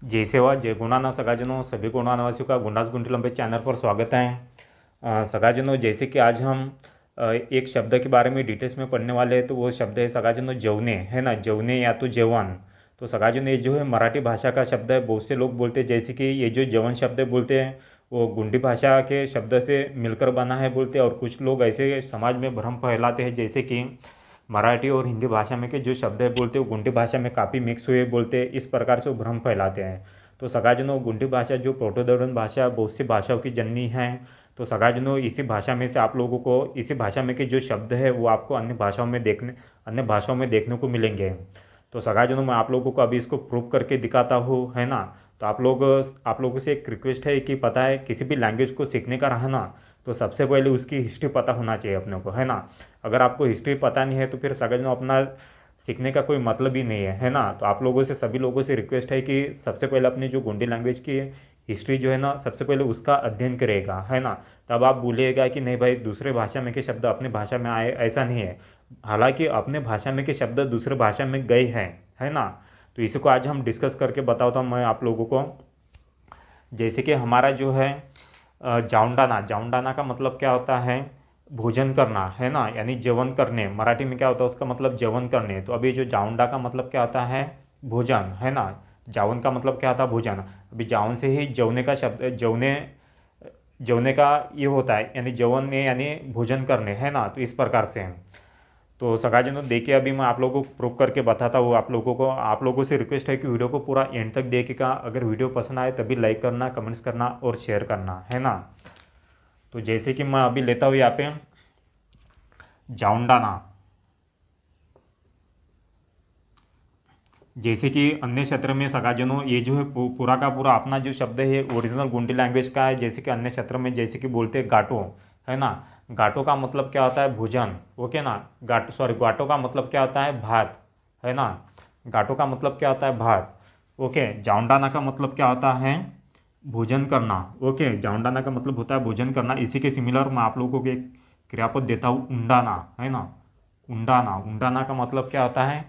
जय सेवा जय गुणाना सगाजनों सभी गुणानावासियों का गुंडास गुंडलंबे चैनल पर स्वागत है। सगाजनों, जैसे कि आज हम एक शब्द के बारे में डिटेल्स में पढ़ने वाले हैं, तो वो शब्द है सगाजनों जवने, है ना। जवने या तो जवान। तो सगाजनों, ये जो है मराठी भाषा का शब्द है। बहुत से लोग बोलते हैं जैसे कि ये जो जवन शब्द बोलते हैं वो गुंडी भाषा के शब्द से मिलकर बना है बोलते हैं। और कुछ लोग ऐसे समाज में भ्रम फैलाते हैं जैसे कि मराठी और हिंदी भाषा में के जो शब्द है बोलते हैं वो गुंडी भाषा में काफ़ी मिक्स हुए बोलते हैं। इस प्रकार से वो भ्रम फैलाते हैं। तो सगाजनों, गुंडी भाषा जो प्रोटोदर्डन भाषा बहुत सी भाषाओं की जननी है। तो सगाजनों, इसी भाषा में से आप लोगों को इसी भाषा में के जो शब्द है वो आपको अन्य भाषाओं में देखने को मिलेंगे। तो सगाजनों, मैं आप लोगों को अभी इसको प्रूव करके दिखाता हूँ, है ना। तो आप लोगों से एक रिक्वेस्ट है कि पता है किसी भी लैंग्वेज को सीखने का रहा ना, तो सबसे पहले उसकी हिस्ट्री पता होना चाहिए अपने को, है ना। अगर आपको हिस्ट्री पता नहीं है तो फिर सगाजनों अपना सीखने का कोई मतलब ही नहीं है ना। तो आप लोगों से सभी लोगों से रिक्वेस्ट है कि सबसे पहले अपनी जो गोंडी लैंग्वेज की हिस्ट्री जो है ना, सबसे पहले उसका अध्ययन करेगा, है ना। तब आप बोलिएगा कि नहीं भाई, दूसरे भाषा में के शब्द अपने भाषा में आए, ऐसा नहीं है। हालांकि अपने भाषा में के शब्द दूसरे भाषा में गए हैं, है ना। तो इसी को आज हम डिस्कस करके बताता हूँ मैं आप लोगों को। जैसे कि हमारा जो है जाउंडाना, जाउंडाना का मतलब क्या होता है? भोजन करना, है ना, यानी जवन करने। मराठी में क्या होता है उसका मतलब जवन करने। तो अभी जो जाउंडा का मतलब क्या होता है? भोजन, है ना। जावन का मतलब क्या होता है? भोजन। अभी जावन से ही जवने का शब्द जवने जवने का ये होता है, यानी जवन यानी भोजन करने, है ना। तो इस प्रकार से है। तो सगाजनों, देखिए अभी मैं आप लोगों को प्रूव करके बताता हूँ। आप लोगों से रिक्वेस्ट है कि वीडियो को पूरा एंड तक देखिएगा। अगर वीडियो पसंद आए तभी लाइक करना, कमेंट्स करना और शेयर करना, है ना। तो जैसे कि मैं अभी लेता हूँ यहाँ पे जाउंडाना। जैसे कि अन्य क्षेत्र में सगाजनों, ये जो है पूरा का पूरा अपना जो शब्द है ओरिजिनल गुंडी लैंग्वेज का है। जैसे कि अन्य क्षेत्र में जैसे कि बोलते हैं गाटो, है ना। गाटो का मतलब क्या होता है? भोजन। ओके ना। गाटो का मतलब क्या होता है? भात, है ना। गाटो का मतलब क्या होता है? भात। ओके। जाउंडाना का मतलब क्या होता है? भोजन करना। ओके। जाउंडाना का मतलब होता है भोजन करना। इसी के सिमिलर मैं आप लोगों को एक क्रियापद देता हूँ, उंडाना, है ना। उंडाना, उंडाना का मतलब क्या होता है?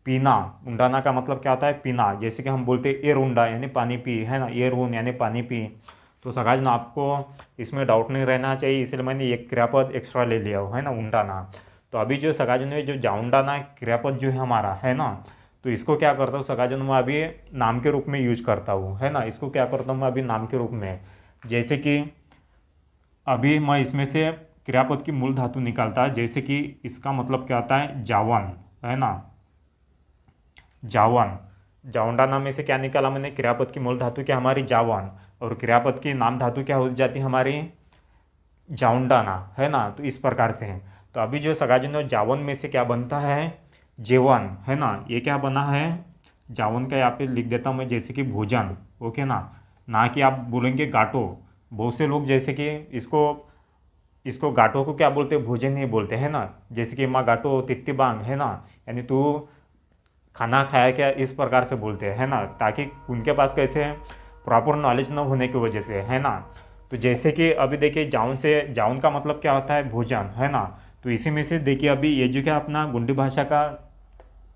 पीना। उंडाना का मतलब क्या होता है? पीना। जैसे कि हम बोलते हैं एयर उंडा यानी पानी पी, है ना। एयर ऊन यानी पानी पी। तो सगाज ना, आपको इसमें डाउट नहीं रहना चाहिए, इसलिए मैंने एक क्रियापद एक्स्ट्रा ले लिया हो, है ना, उंडाना। तो अभी जो सगाजन ने जो जाउंडाना क्रियापद जो है हमारा, है ना, तो इसको क्या करता हूँ सगाजन, मैं अभी नाम के रूप में यूज करता हूँ, है ना। इसको क्या करता हूँ मैं अभी नाम के रूप में। जैसे कि अभी मैं इसमें से क्रियापद की मूल धातु निकालता है। जैसे कि इसका मतलब क्या आता है? जावन, है ना। जावन। जावंडाना में से क्या निकाला मैंने? क्रियापद की मूल धातु क्या हमारी? जावन। और क्रियापद की नाम धातु क्या हो जाती है हमारी? जाउंडाना, है ना। तो इस प्रकार से है। तो अभी जो सगाजनों, जावन में से क्या बनता है? जेवन, है ना। ये क्या बना है? जावन का यहाँ पे लिख देता हूँ मैं, जैसे कि भोजन। ओके ना कि आप बोलेंगे गाटो। बहुत से लोग जैसे कि इसको इसको गाटो को क्या बोलते हैं? भोजन नहीं बोलते, है ना। जैसे कि माँ गाटो तित्ती बांग, है ना, यानी तू खाना खाया क्या, इस प्रकार से बोलते हैं, है ना। ताकि उनके पास कैसे है, प्रॉपर नॉलेज न होने की वजह से, है ना। तो जैसे कि अभी देखिए जाउन का मतलब क्या होता है? भोजन, है ना। तो इसी में से देखिए अभी ये जो क्या अपना गुंडी भाषा का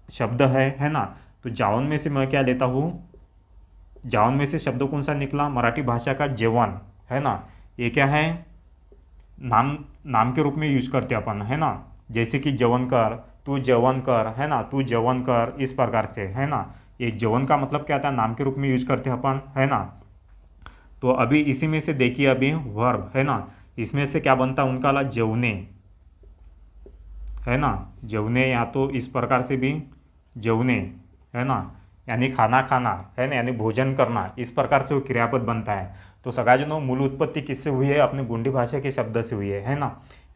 शब्द है ना। तो जाउन में से मैं क्या लेता हूँ? जाउन में से शब्द कौन सा निकला? मराठी भाषा का जेवण, है ना। ये क्या है? नाम नाम के रूप में यूज करते हैं अपन, है ना। जैसे कि जवन कर, तू जवन कर, है ना, तू जवन कर, इस प्रकार से, है ना। ये जवन का मतलब क्या था? नाम के रूप में यूज करते हैं अपन, है ना। तो अभी इसी में से देखिए अभी वर्ब, है ना, इसमें से क्या बनता है उनका? ला जवने, है ना। जवने, या तो इस प्रकार से भी जवने, है ना, यानी खाना खाना, है ना, यानी भोजन करना। इस प्रकार से वो क्रियापद बनता है। तो सगाजनों, मूल उत्पत्ति किससे हुई है? अपनी गोंडी भाषा के शब्द से हुई है ना।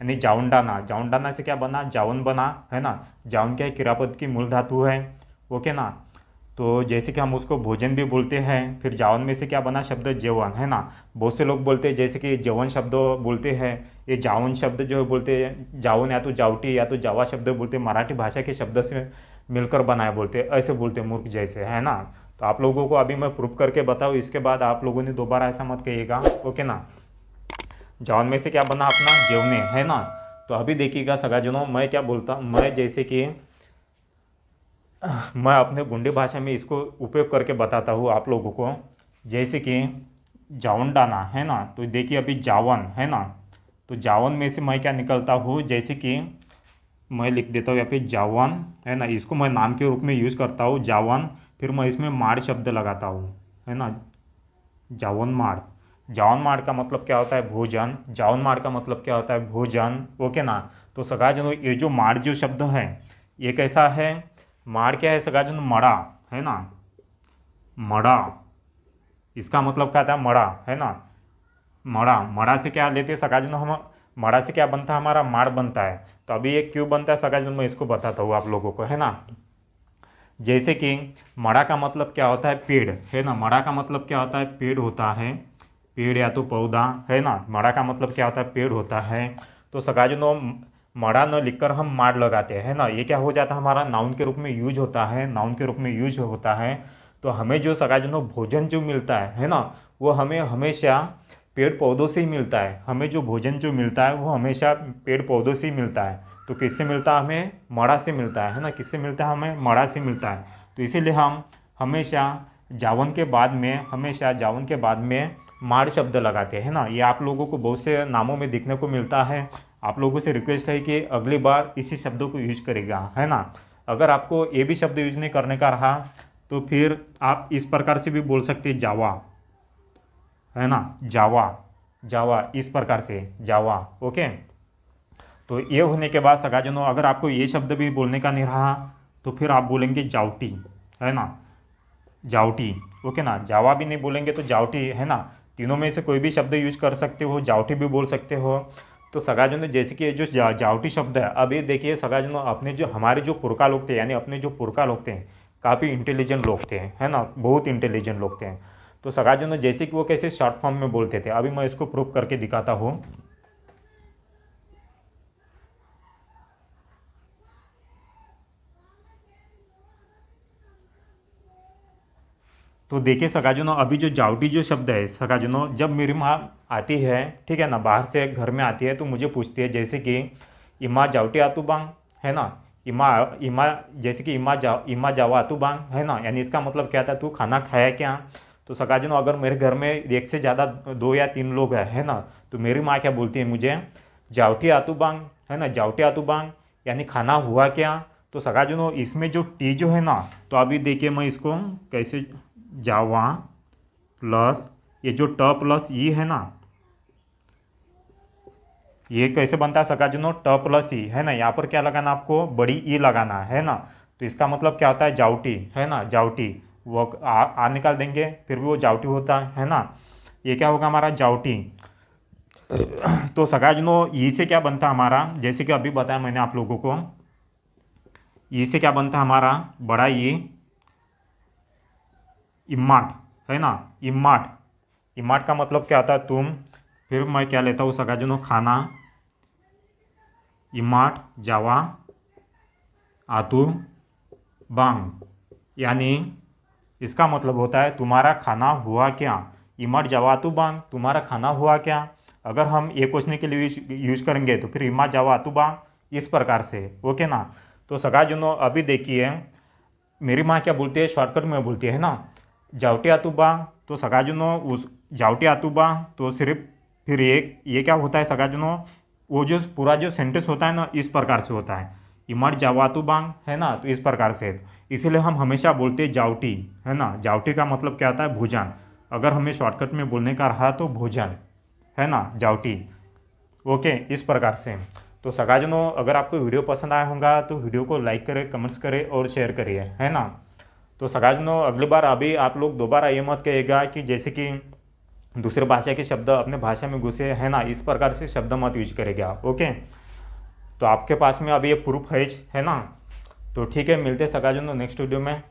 यानी जाउंडाना, जाउंडाना से क्या बना? जाउन बना, है ना। जाउन क्या है? क्रियापद की मूल धातु है। ओके ना। तो जैसे कि हम उसको भोजन भी बोलते हैं। फिर जावन में से क्या बना? शब्द जेवन, है ना। बहुत से लोग बोलते हैं जैसे कि जवन शब्द बोलते हैं, ये जावन शब्द जो है बोलते हैं जावन, या तो जावटी या तो जावा शब्द बोलते हैं, मराठी भाषा के शब्द से मिलकर बनाए बोलते हैं, ऐसे बोलते हैं मूर्ख जैसे, है ना। तो आप लोगों को अभी मैं प्रूफ करके बताऊँ, इसके बाद आप लोगों ने दोबारा ऐसा मत कहिएगा। ओके ना। जावन में से क्या बना? अपना जेवने, है ना। तो अभी देखिएगा सगाजनों, मैं क्या बोलता हूँ, मैं जैसे कि मैं अपने गुंडी भाषा में इसको उपयोग करके बताता हूँ आप लोगों को। जैसे कि जावनडाना है ना, तो देखिए अभी जावन है ना, तो जावन में से मैं क्या निकलता हूँ, जैसे कि मैं लिख देता हूँ यहाँ पे जावन है ना, इसको मैं नाम के रूप में यूज़ करता हूँ जावन, फिर मैं इसमें माड़ शब्द लगाता हूँ है ना, जावन माड़। जावन माड़ का मतलब क्या होता है, भोजन। जावन माड़ का मतलब क्या होता है, भोजन। ओके ना। तो सगाजनों ये जो माड़ जो शब्द है ये कैसा है, माड़ क्या है सगाजनों, मड़ा है ना, मड़ा। इसका मतलब क्या था, मड़ा है ना, मड़ा। मड़ा से क्या लेते हैं सगाजनों हम, मड़ा से क्या बनता है हमारा, माड़ बनता है। तो अभी ये क्यों बनता है सगाजनों, मैं इसको बताता हूँ आप लोगों को है ना। जैसे कि मड़ा का मतलब क्या होता है, पेड़ है ना, मड़ा का मतलब क्या होता है, पेड़ होता है, पेड़ या तो पौधा है ना, मड़ा का मतलब क्या होता है, पेड़ होता है। तो सगाजनों मड़ा न लिखकर हम माड़ लगाते हैं ना, ये क्या हो जाता है हमारा, नाउन के रूप में यूज होता है, नाउन के रूप में यूज होता है। तो हमें जो सगाजनों भोजन जो मिलता है ना, वो हमें हमेशा पेड़ पौधों से ही मिलता है। हमें जो भोजन जो मिलता है वो हमेशा पेड़ पौधों से ही मिलता है। तो किससे मिलता है, हमें मड़ा से मिलता है ना, किससे मिलता है, हमें मड़ा से मिलता है। तो इसीलिए हम हमेशा जावन के बाद में, हमेशा जावन के बाद में माड़ शब्द लगाते हैं ना। ये आप लोगों को बहुत से नामों में देखने को मिलता है। आप लोगों से रिक्वेस्ट है कि अगली बार इसी शब्दों को यूज करेगा है ना। अगर आपको ये भी शब्द यूज नहीं करने का रहा तो फिर आप इस प्रकार से भी बोल सकते हैं, जावा है ना, जावा, जावा इस प्रकार से, जावा। ओके। तो ये होने के बाद सगाजनों अगर आपको ये शब्द भी बोलने का नहीं रहा तो फिर आप बोलेंगे जावटी है ना, जावटी। ओके ना, जावा भी नहीं बोलेंगे तो जावटी है ना। तीनों में से कोई भी शब्द यूज कर सकते हो, जावटी भी बोल सकते हो। तो सगाजनों जैसे कि ये जो जावटी शब्द है, अब ये देखिए सगाजनों अपने जो हमारे जो पुरखा लोग थे, यानी अपने जो पुरखा लोग थे काफ़ी इंटेलिजेंट लोग थे है ना, बहुत इंटेलिजेंट लोग थे। तो सगाजनों जैसे कि वो कैसे शॉर्ट फॉर्म में बोलते थे, अभी मैं इसको प्रूव करके दिखाता हूँ। तो देखिए सगाजनों अभी जो जावटी जो शब्द है सगाजनों, जब मेरी माँ आती है ठीक है ना, बाहर से घर में आती है तो मुझे पूछती है जैसे कि इमा जावटी आतू बांग है ना, इमा इमा जैसे कि इमा जावा आतू बांग है ना, यानी इसका मतलब क्या था, तू खाना खाया क्या। तो सगाजनों अगर मेरे घर में एक से ज़्यादा 2 या 3 लोग हैं है ना, तो मेरी माँ क्या बोलती है मुझे, जावटी आतू बांग है ना, जावटी आतू बांग यानी खाना हुआ क्या। तो सगाजनों इसमें जो टी जो है ना, तो अभी देखिए मैं इसको कैसे, जावा प्लस ये जो ट प्लस ई है ना, ये कैसे बनता है सगाजनों, ट प्लस ई है ना, यहाँ पर क्या लगाना आपको, बड़ी ई लगाना है ना। तो इसका मतलब क्या होता है, जावटी है ना, जावटी। वो आ निकाल देंगे फिर भी वो जावटी होता है ना, ये क्या होगा हमारा, जावटी। तो सगाजनों ई से क्या बनता है हमारा, जैसे कि अभी बताया मैंने आप लोगों को, ई से क्या बनता है हमारा, बड़ा ई, इम्माट है ना, इम्माट। इम्माट का मतलब क्या आता है, तुम। फिर मैं क्या लेता हूँ सगाजनों, खाना, इम्माट जावा आतु बांग, यानी इसका मतलब होता है तुम्हारा खाना हुआ क्या। इम्माट जावा आतु बांग, तुम्हारा खाना हुआ क्या। अगर हम ये पूछने के लिए यूज करेंगे तो फिर इम्माट जावा आतु बांग इस प्रकार से। ओके ना। तो सगाजनों अभी देखिए मेरी माँ क्या बोलती है, शॉर्टकट में बोलती है ना, जावटी आतुबा। तो सगाजनों उस जावटी आतुबा तो सिर्फ फिर एक ये क्या होता है सगाजनों, वो जो पूरा जो सेंटेंस होता है ना इस प्रकार से होता है, इमर जावातु बांग है ना, तो इस प्रकार से। इसीलिए हम हमेशा बोलते हैं जावटी है ना, जावटी का मतलब क्या होता है, भोजन। अगर हमें शॉर्टकट में बोलने का रहा तो भोजन है ना, जावटी। ओके, इस प्रकार से। तो सगाजनों अगर आपको वीडियो पसंद आया होगा तो वीडियो को लाइक करें, कमेंट्स करें और शेयर करिए है ना। तो सगाजनों अगली बार अभी आप लोग दोबारा ये मत कहिएगा कि जैसे कि दूसरे भाषा के शब्द अपने भाषा में घुसे है ना, इस प्रकार से शब्द मत यूज करेगा। ओके, तो आपके पास में अभी ये प्रूफ है ना। तो ठीक है, मिलते हैं सगाजनों नेक्स्ट वीडियो में।